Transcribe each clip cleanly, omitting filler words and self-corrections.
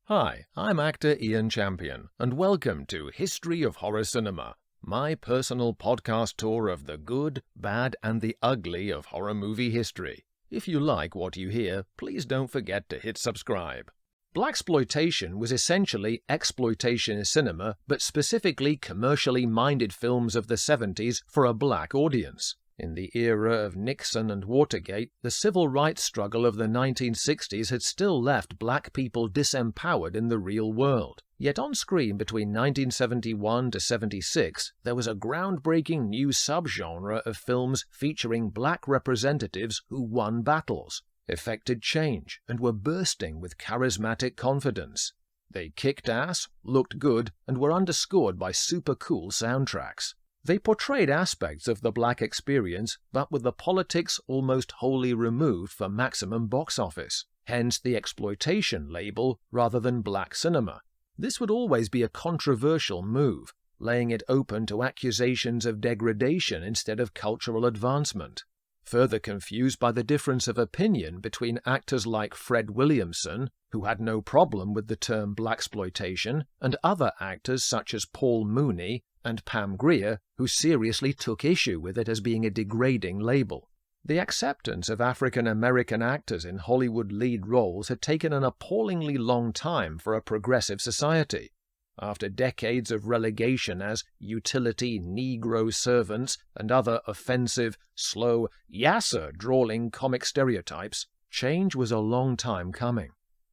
Hi, I'm actor Ian Champion, and welcome to History of Horror Cinema, my personal podcast tour of the good, bad, and the ugly of horror movie history. If you like what you hear, please don't forget to hit subscribe. Blaxploitation was essentially exploitation cinema, but specifically commercially minded films of the 70s for a black audience. In the era of Nixon and Watergate, the civil rights struggle of the 1960s had still left black people disempowered in the real world. Yet on screen between 1971 to 76, there was a groundbreaking new subgenre of films featuring black representatives who won battles, effected change, and were bursting with charismatic confidence. They kicked ass, looked good, and were underscored by super cool soundtracks. They portrayed aspects of the black experience, but with the politics almost wholly removed for maximum box office, hence the exploitation label rather than black cinema. This would always be a controversial move, laying it open to accusations of degradation instead of cultural advancement. Further confused by the difference of opinion between actors like Fred Williamson, who had no problem with the term blaxploitation, and other actors such as Paul Mooney and Pam Grier, who seriously took issue with it as being a degrading label. The acceptance of African American actors in Hollywood lead roles had taken an appallingly long time for a progressive society. After decades of relegation as utility Negro servants and other offensive, slow, yasser drawling comic stereotypes, change was a long time coming.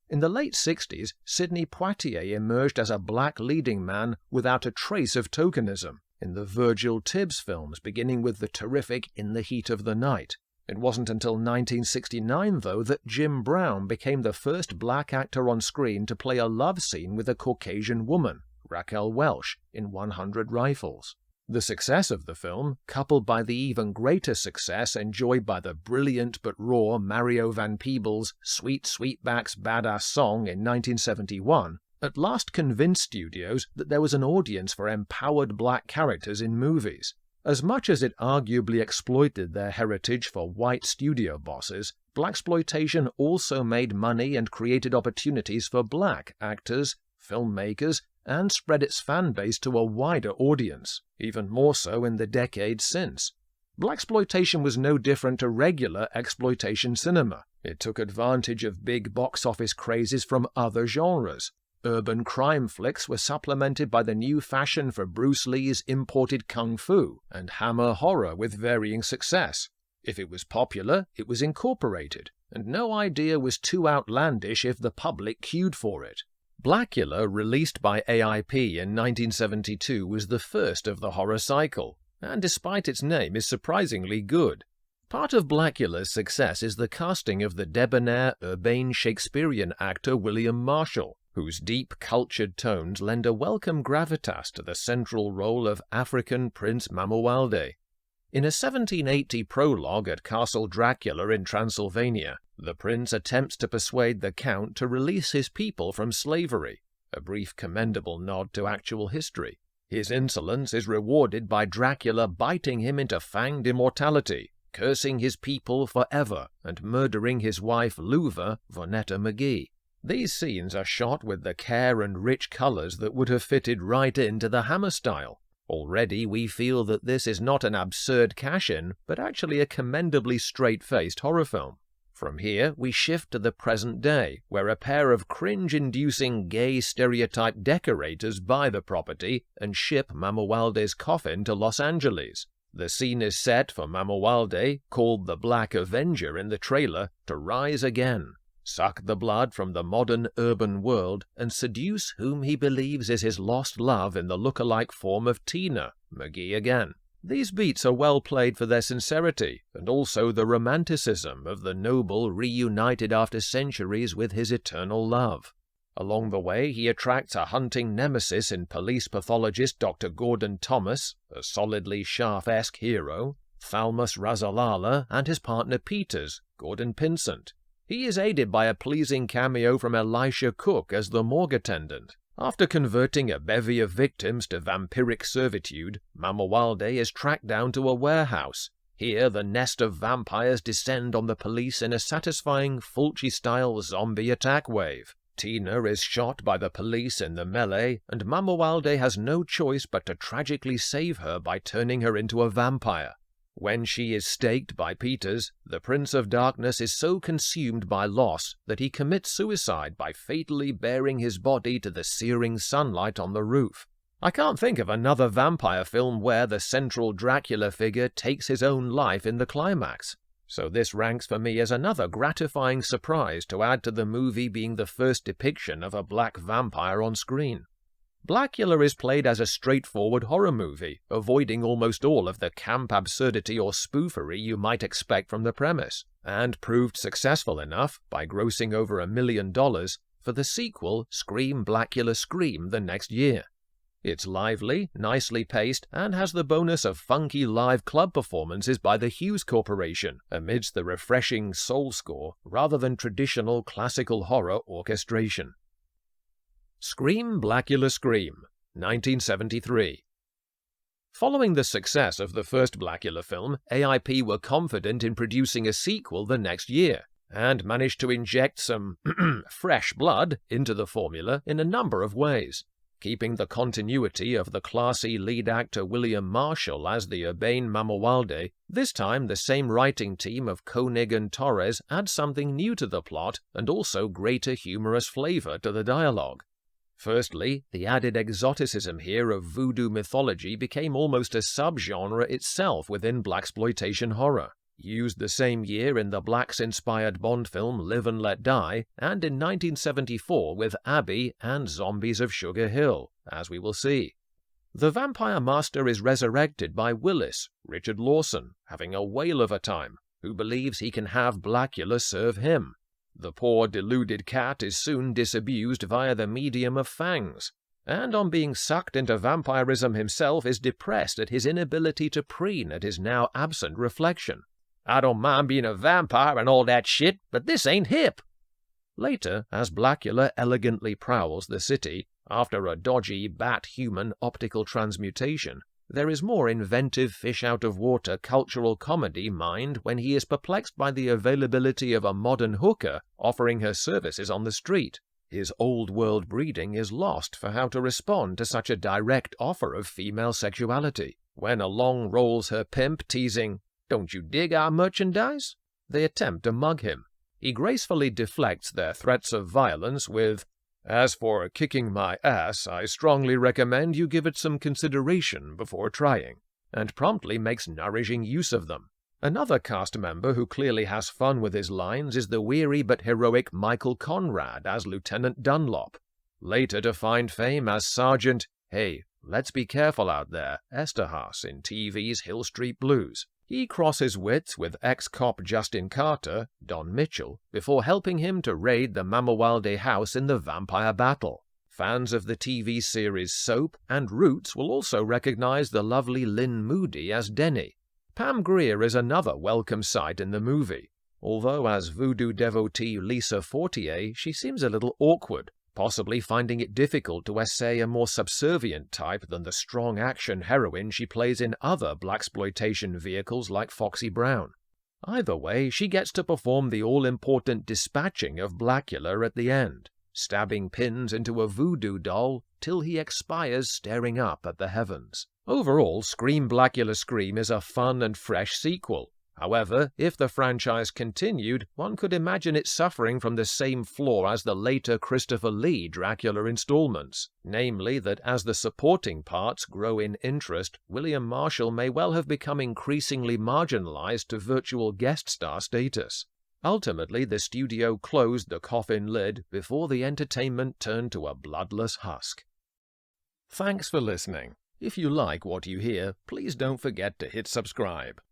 In the late 60s, Sidney Poitier emerged as a black leading man without a trace of tokenism in the Virgil Tibbs films, beginning with the terrific In the Heat of the Night. It wasn't until 1969, though, that Jim Brown became the first black actor on screen to play a love scene with a Caucasian woman, Raquel Welch, in 100 Rifles. The success of the film, coupled by the even greater success enjoyed by the brilliant but raw Mario Van Peebles' Sweet Sweetback's Badass Song in 1971, at last convinced studios that there was an audience for empowered black characters in movies. As much as it arguably exploited their heritage for white studio bosses, blaxploitation also made money and created opportunities for black actors, filmmakers, and spread its fan base to a wider audience, even more so in the decades since. Blaxploitation was no different to regular exploitation cinema. It took advantage of big box office crazes from other genres. Urban crime flicks were supplemented by the new fashion for Bruce Lee's imported kung fu, and Hammer horror with varying success. If it was popular, it was incorporated, and no idea was too outlandish if the public queued for it. Blacula, released by AIP in 1972, was the first of the horror cycle, and despite its name is surprisingly good. Part of Blacula's success is the casting of the debonair, urbane Shakespearean actor William Marshall, whose deep, cultured tones lend a welcome gravitas to the central role of African Prince Mamuwalde. In a 1780 prologue at Castle Dracula in Transylvania, the prince attempts to persuade the count to release his people from slavery, a brief commendable nod to actual history. His insolence is rewarded by Dracula biting him into fanged immortality, cursing his people forever, and murdering his wife Luva, Vonetta McGee. These scenes are shot with the care and rich colors that would have fitted right into the Hammer style. Already we feel that this is not an absurd cash-in, but actually a commendably straight-faced horror film. From here, we shift to the present day, where a pair of cringe-inducing gay stereotype decorators buy the property and ship Mamuwalde's coffin to Los Angeles. The scene is set for Mamuwalde, called the Black Avenger in the trailer, to rise again, suck the blood from the modern urban world, and seduce whom he believes is his lost love in the look-alike form of Tina, McGee again. These beats are well played for their sincerity, and also the romanticism of the noble reunited after centuries with his eternal love. Along the way, he attracts a hunting nemesis in police pathologist Dr. Gordon Thomas, a solidly Shaft-esque hero, Thalmus Razalala, and his partner Peters, Gordon Pinsent. He is aided by a pleasing cameo from Elisha Cook as the morgue attendant. After converting a bevy of victims to vampiric servitude, Mamuwalde is tracked down to a warehouse. Here, the nest of vampires descend on the police in a satisfying Fulci-style zombie attack wave. Tina is shot by the police in the melee, and Mamuwalde has no choice but to tragically save her by turning her into a vampire. When she is staked by Peters, the Prince of Darkness is so consumed by loss that he commits suicide by fatally bearing his body to the searing sunlight on the roof. I can't think of another vampire film where the central Dracula figure takes his own life in the climax, so this ranks for me as another gratifying surprise to add to the movie being the first depiction of a black vampire on screen. Blacula is played as a straightforward horror movie, avoiding almost all of the camp absurdity or spoofery you might expect from the premise, and proved successful enough, by grossing over $1 million, for the sequel Scream Blacula Scream the next year. It's lively, nicely paced, and has the bonus of funky live club performances by the Hughes Corporation, amidst the refreshing soul score rather than traditional classical horror orchestration. Scream Blacula Scream, 1973. Following the success of the first Blacula film, AIP were confident in producing a sequel the next year, and managed to inject some fresh blood into the formula in a number of ways. Keeping the continuity of the classy lead actor William Marshall as the urbane Mamuwalde, this time the same writing team of Koenig and Torres adds something new to the plot and also greater humorous flavor to the dialogue. Firstly, the added exoticism here of voodoo mythology became almost a subgenre itself within blaxploitation horror. Used the same year in the Blacks-inspired Bond film Live and Let Die, and in 1974 with Abby and Zombies of Sugar Hill, as we will see. The Vampire Master is resurrected by Willis, Richard Lawson, having a whale of a time, who believes he can have Blacula serve him. The poor deluded cat is soon disabused via the medium of fangs, and on being sucked into vampirism himself is depressed at his inability to preen at his now absent reflection. "I don't mind being a vampire and all that shit, but this ain't hip." Later, as Blacula elegantly prowls the city, after a dodgy bat-human optical transmutation, there is more inventive fish-out-of-water cultural comedy mined when he is perplexed by the availability of a modern hooker offering her services on the street. His old-world breeding is lost for how to respond to such a direct offer of female sexuality. When along rolls her pimp teasing, "Don't you dig our merchandise?" they attempt to mug him. He gracefully deflects their threats of violence with, "As for kicking my ass, I strongly recommend you give it some consideration before trying," and promptly makes nourishing use of them. Another cast member who clearly has fun with his lines is the weary but heroic Michael Conrad as Lieutenant Dunlop, later to find fame as Sergeant, "Hey, let's be careful out there," Esterhaas in TV's Hill Street Blues. He crosses wits with ex-cop Justin Carter, Don Mitchell, before helping him to raid the Mamuwalde house in the vampire battle. Fans of the TV series Soap and Roots will also recognize the lovely Lynn Moody as Denny. Pam Grier is another welcome sight in the movie, although as voodoo devotee Lisa Fortier she seems a little awkward, possibly finding it difficult to essay a more subservient type than the strong action heroine she plays in other blaxploitation vehicles like Foxy Brown. Either way, she gets to perform the all-important dispatching of Blacula at the end, stabbing pins into a voodoo doll till he expires staring up at the heavens. Overall, Scream Blacula Scream is a fun and fresh sequel. However, if the franchise continued, one could imagine it suffering from the same flaw as the later Christopher Lee Dracula installments, namely that as the supporting parts grow in interest, William Marshall may well have become increasingly marginalized to virtual guest star status. Ultimately, the studio closed the coffin lid before the entertainment turned to a bloodless husk. Thanks for listening. If you like what you hear, please don't forget to hit subscribe.